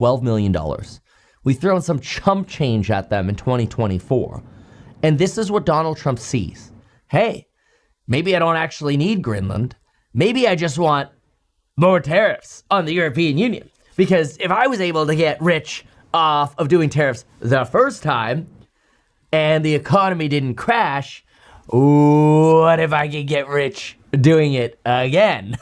$12 million. We throw in some chump change at them in 2024. And this is what Donald Trump sees. Hey, maybe I don't actually need Greenland. Maybe I just want more tariffs on the European Union. Because if I was able to get rich off of doing tariffs the first time and the economy didn't crash, what if I could get rich doing it again?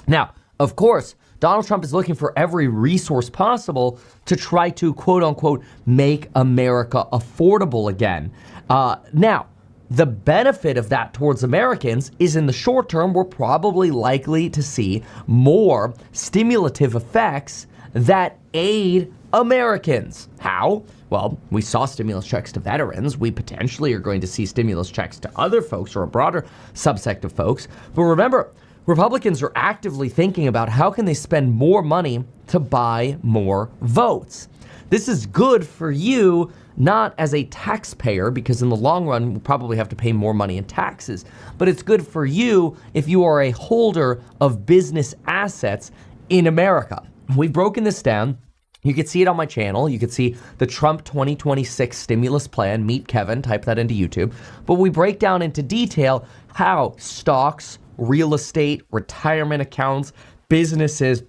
Now, of course, Donald Trump is looking for every resource possible to try to, quote unquote, make America affordable again. Now, the benefit of that towards Americans is in the short term, we're probably likely to see more stimulative effects that aid Americans. How? Well, we saw stimulus checks to veterans. We potentially are going to see stimulus checks to other folks or a broader subsect of folks. But remember, Republicans are actively thinking about how can they spend more money to buy more votes. This is good for you, not as a taxpayer, because in the long run, we'll probably have to pay more money in taxes, but it's good for you if you are a holder of business assets in America. We've broken this down. You can see it on my channel. You can see the Trump 2026 stimulus plan. Meet Kevin, type that into YouTube. But we break down into detail how stocks, real estate, retirement accounts, businesses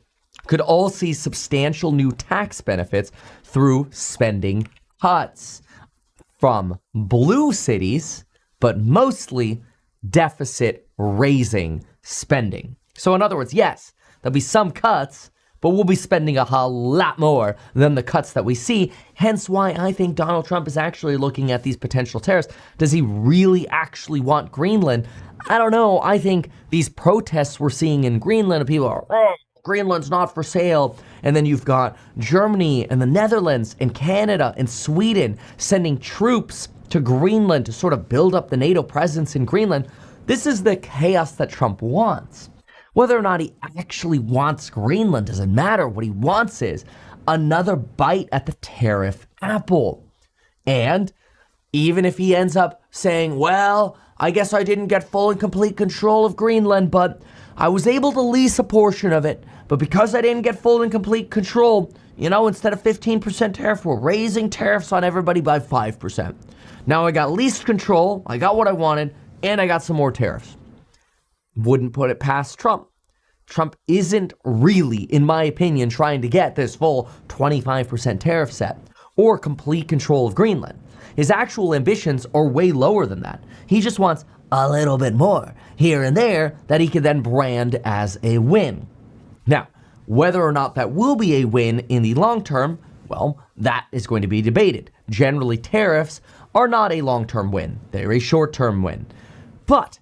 could all see substantial new tax benefits through spending cuts from blue cities, but mostly deficit raising spending. So in other words, yes, there'll be some cuts, but we'll be spending a whole lot more than the cuts that we see. Hence why I think Donald Trump is actually looking at these potential tariffs. Does he really actually want Greenland? I don't know. I think these protests we're seeing in Greenland, people are, oh, Greenland's not for sale. And then you've got Germany and the Netherlands and Canada and Sweden sending troops to Greenland to sort of build up the NATO presence in Greenland. This is the chaos that Trump wants. Whether or not he actually wants Greenland doesn't matter. What he wants is another bite at the tariff apple. And even if he ends up saying, well, I guess I didn't get full and complete control of Greenland, but I was able to lease a portion of it. But because I didn't get full and complete control, instead of 15% tariff, we're raising tariffs on everybody by 5%. Now I got leased control, I got what I wanted, and I got some more tariffs. Wouldn't put it past Trump. Trump isn't really, in my opinion, trying to get this full 25% tariff set or complete control of Greenland. His actual ambitions are way lower than that. He just wants a little bit more here and there that he can then brand as a win. Now, whether or not that will be a win in the long term, well, that is going to be debated. Generally, tariffs are not a long-term win. They're a short-term win. But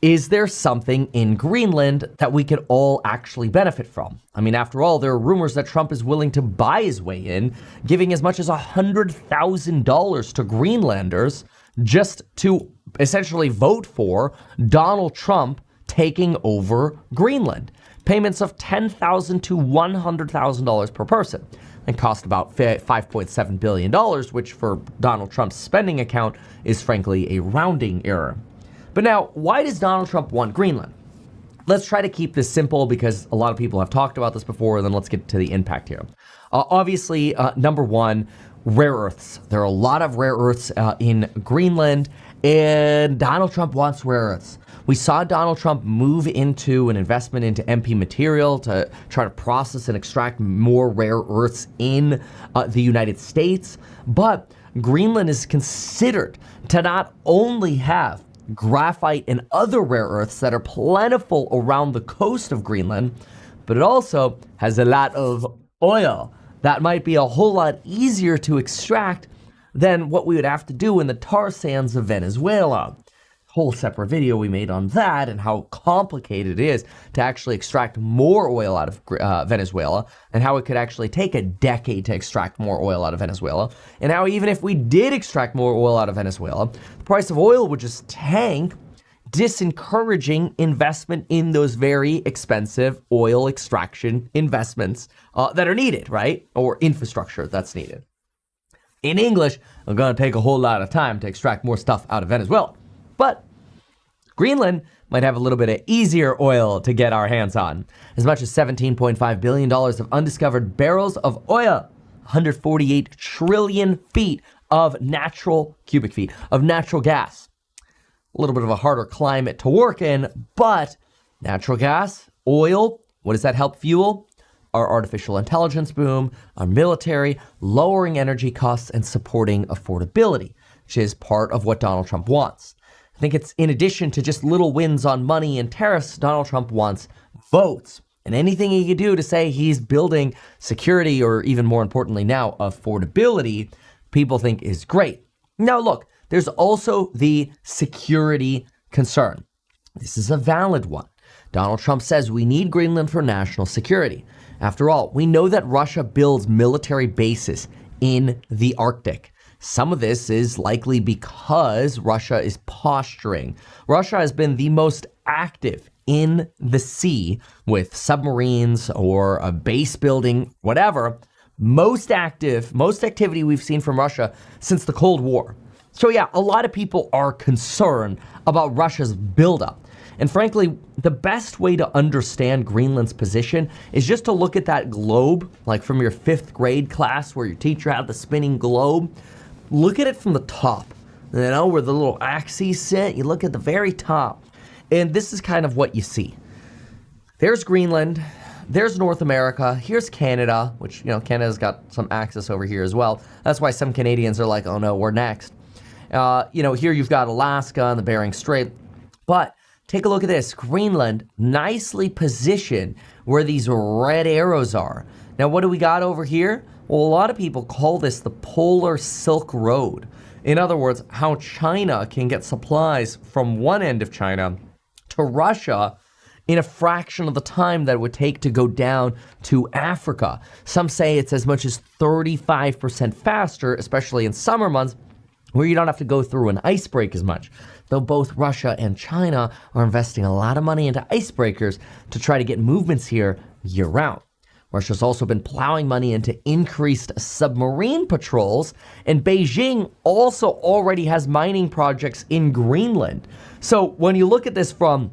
is there something in Greenland that we could all actually benefit from? I mean, after all, there are rumors that Trump is willing to buy his way in, giving as much as $100,000 to Greenlanders just to essentially vote for Donald Trump taking over Greenland. Payments of $10,000 to $100,000 per person and cost about $5.7 billion, which for Donald Trump's spending account is frankly a rounding error. But now, why does Donald Trump want Greenland? Let's try to keep this simple because a lot of people have talked about this before, and then let's get to the impact here. Obviously, number one, rare earths. There are a lot of rare earths in Greenland, and Donald Trump wants rare earths. We saw Donald Trump move into an investment into MP material to try to process and extract more rare earths in the United States. But Greenland is considered to not only have graphite and other rare earths that are plentiful around the coast of Greenland, but it also has a lot of oil that might be a whole lot easier to extract than what we would have to do in the tar sands of Venezuela. Whole separate video we made on that and how complicated it is to actually extract more oil out of Venezuela, and how it could actually take a decade to extract more oil out of Venezuela, and how even if we did extract more oil out of Venezuela, the price of oil would just tank, disencouraging investment in those very expensive oil extraction investments that are needed, right? Or infrastructure that's needed. In English, it's going to take a whole lot of time to extract more stuff out of Venezuela. But Greenland might have a little bit of easier oil to get our hands on. As much as $17.5 billion of undiscovered barrels of oil, 148 trillion feet of cubic feet of natural gas. A little bit of a harder climate to work in, but natural gas, oil, what does that help fuel? Our artificial intelligence boom, our military, lowering energy costs and supporting affordability, which is part of what Donald Trump wants. I think it's in addition to just little wins on money and tariffs, Donald Trump wants votes. And anything he can do to say he's building security, or even more importantly now, affordability, people think is great. Now look, there's also the security concern. This is a valid one. Donald Trump says we need Greenland for national security. After all, we know that Russia builds military bases in the Arctic. Some of this is likely because Russia is posturing. Russia has been the most active in the sea with submarines or a base building, whatever. Most activity we've seen from Russia since the Cold War. So yeah, a lot of people are concerned about Russia's buildup. And frankly, the best way to understand Greenland's position is just to look at that globe, like from your 5th grade class where your teacher had the spinning globe. Look at it from the top, where the little axes sit. You look at the very top, and this is kind of what you see. There's Greenland, there's North America, here's Canada, which, Canada's got some access over here as well. That's why some Canadians are like, oh no, we're next. Here you've got Alaska and the Bering Strait, but take a look at this. Greenland, nicely positioned where these red arrows are. Now, what do we got over here? Well, a lot of people call this the Polar Silk Road. In other words, how China can get supplies from one end of China to Russia in a fraction of the time that it would take to go down to Africa. Some say it's as much as 35% faster, especially in summer months, where you don't have to go through an icebreak as much. Though both Russia and China are investing a lot of money into icebreakers to try to get movements here year-round. Russia's also been plowing money into increased submarine patrols, and Beijing also already has mining projects in Greenland. So when you look at this from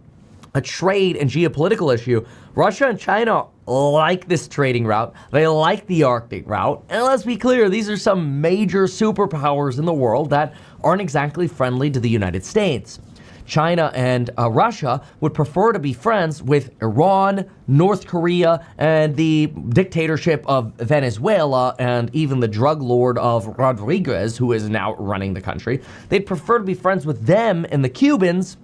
a trade and geopolitical issue, Russia and China like this trading route. They like the Arctic route. And let's be clear, these are some major superpowers in the world that aren't exactly friendly to the United States. China and Russia would prefer to be friends with Iran, North Korea, and the dictatorship of Venezuela, and even the drug lord of Rodriguez, who is now running the country. They'd prefer to be friends with them and the Cubans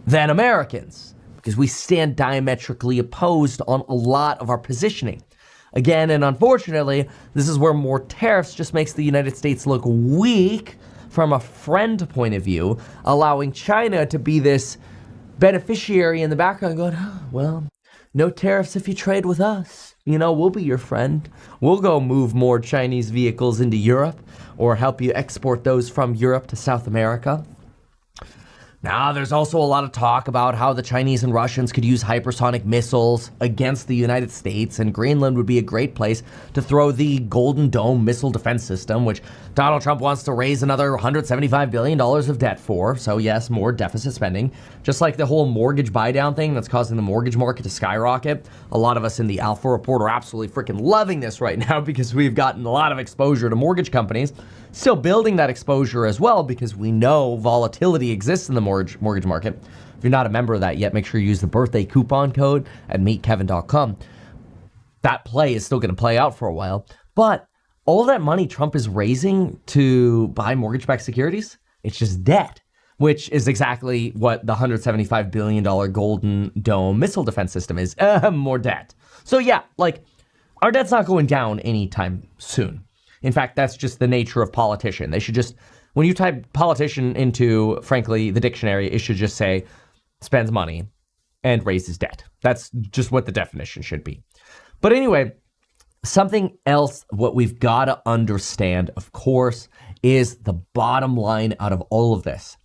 than Americans, because we stand diametrically opposed on a lot of our positioning. Again, and unfortunately, this is where more tariffs just makes the United States look weak from a friend point of view, allowing China to be this beneficiary in the background going, oh, well, no tariffs if you trade with us. We'll be your friend. We'll go move more Chinese vehicles into Europe or help you export those from Europe to South America. Now, there's also a lot of talk about how the Chinese and Russians could use hypersonic missiles against the United States, and Greenland would be a great place to throw the Golden Dome missile defense system, which Donald Trump wants to raise another $175 billion of debt for. So yes, more deficit spending. Just like the whole mortgage buy-down thing that's causing the mortgage market to skyrocket. A lot of us in the Alpha Report are absolutely freaking loving this right now because we've gotten a lot of exposure to mortgage companies. Still building that exposure as well because we know volatility exists in the mortgage market. If you're not a member of that yet, make sure you use the birthday coupon code at meetkevin.com. That play is still going to play out for a while. But all that money Trump is raising to buy mortgage-backed securities, it's just debt, which is exactly what the $175 billion Golden Dome missile defense system is. More debt. So yeah, our debt's not going down anytime soon. In fact, that's just the nature of politician. They should just, when you type politician into, frankly, the dictionary, it should just say spends money and raises debt. That's just what the definition should be. But anyway, something else, what we've got to understand, of course, is the bottom line out of all of this.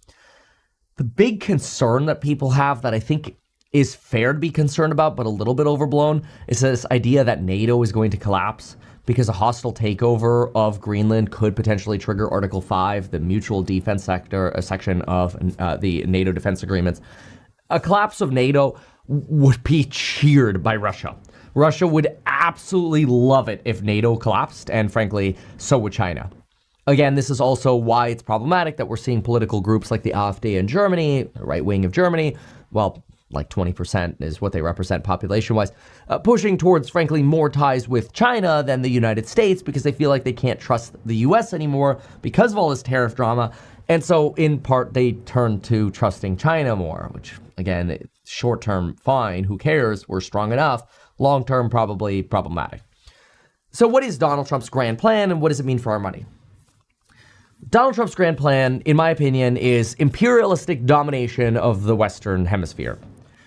The big concern that people have that I think is fair to be concerned about, but a little bit overblown, is this idea that NATO is going to collapse because a hostile takeover of Greenland could potentially trigger Article 5, the mutual defense section of the NATO defense agreements. A collapse of NATO would be cheered by Russia. Russia would absolutely love it if NATO collapsed, and frankly, so would China. Again, this is also why it's problematic that we're seeing political groups like the AfD in Germany, the right wing of Germany, well, like 20% is what they represent population-wise, pushing towards, frankly, more ties with China than the United States because they feel like they can't trust the U.S. anymore because of all this tariff drama. And so, in part, they turn to trusting China more, which, again, short-term, fine, who cares? We're strong enough. Long-term, probably problematic. So what is Donald Trump's grand plan, and what does it mean for our money? Donald Trump's grand plan, in my opinion, is imperialistic domination of the Western Hemisphere.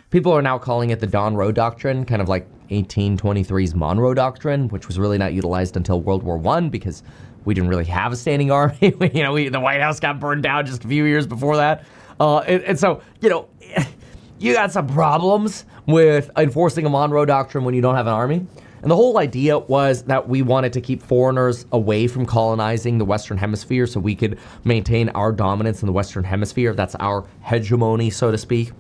People are now calling it the Don Roe Doctrine, kind of like 1823's Monroe Doctrine, which was really not utilized until World War I because we didn't really have a standing army. The White House got burned down just a few years before that. And so, you got some problems with enforcing a Monroe Doctrine when you don't have an army. And the whole idea was that we wanted to keep foreigners away from colonizing the Western Hemisphere so we could maintain our dominance in the Western Hemisphere. That's our hegemony, so to speak.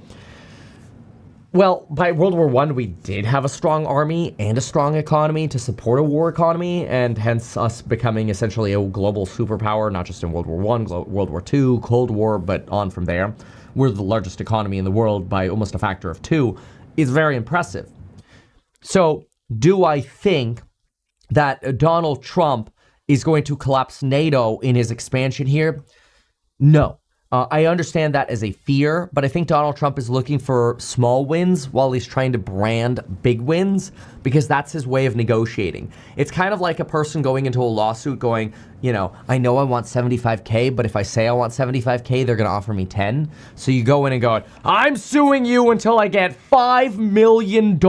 Well, by World War I, we did have a strong army and a strong economy to support a war economy, and hence us becoming essentially a global superpower, not just in World War I, World War II, Cold War, but on from there. We're the largest economy in the world by almost a factor of 2. It's very impressive. So, do I think that Donald Trump is going to collapse NATO in his expansion here? No. I understand that as a fear, but I think Donald Trump is looking for small wins while he's trying to brand big wins because that's his way of negotiating. It's kind of like a person going into a lawsuit going, I know I want 75K, but if I say I want 75K, they're going to offer me 10. So you go in and go, I'm suing you until I get $5 million.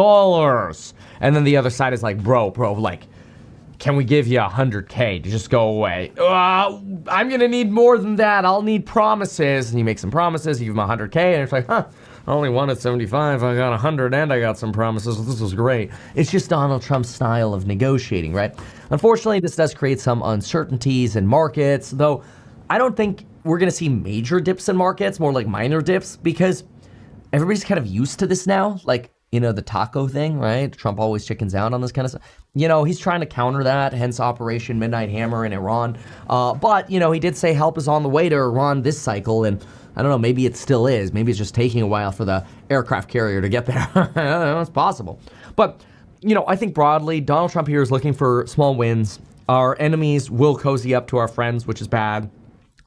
And then the other side is like, bro, like, can we give you 100K to just go away? I'm going to need more than that. I'll need promises. And you make some promises. You give him 100K. And it's like, I only wanted 75. I got 100 and I got some promises. This was great. It's just Donald Trump's style of negotiating, right? Unfortunately, this does create some uncertainties in markets, though I don't think we're going to see major dips in markets, more like minor dips, because everybody's kind of used to this now. Like, the taco thing, right? Trump always chickens out on this kind of stuff. He's trying to counter that, hence Operation Midnight Hammer in Iran. But, he did say help is on the way to Iran this cycle, and I don't know, maybe it still is. Maybe it's just taking a while for the aircraft carrier to get there. It's possible. But, I think broadly, Donald Trump here is looking for small wins. Our enemies will cozy up to our friends, which is bad.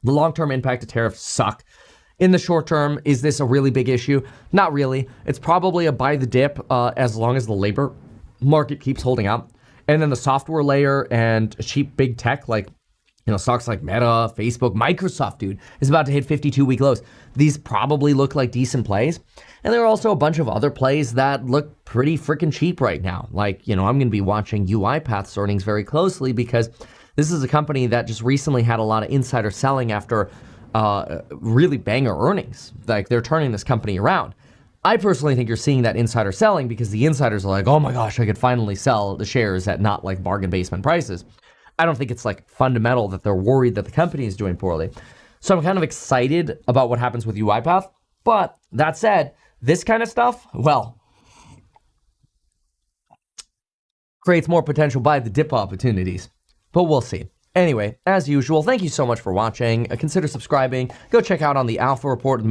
The long-term impact of tariffs suck. In the short term, is this a really big issue? Not really. It's probably a buy the dip as long as the labor market keeps holding up. And then the software layer and cheap big tech like, stocks like Meta, Facebook, Microsoft, dude, is about to hit 52-week lows. These probably look like decent plays. And there are also a bunch of other plays that look pretty freaking cheap right now. Like, I'm going to be watching UiPath's earnings very closely because this is a company that just recently had a lot of insider selling after really banger earnings. Like, they're turning this company around. I personally think you're seeing that insider selling because the insiders are like, oh my gosh, I could finally sell the shares at not like bargain basement prices. I don't think it's like fundamental that they're worried that the company is doing poorly. So I'm kind of excited about what happens with UiPath. But that said, this kind of stuff, well, creates more potential buy the dip opportunities. But we'll see. Anyway, as usual, thank you so much for watching. Consider subscribing. Go check out on the Alpha Report.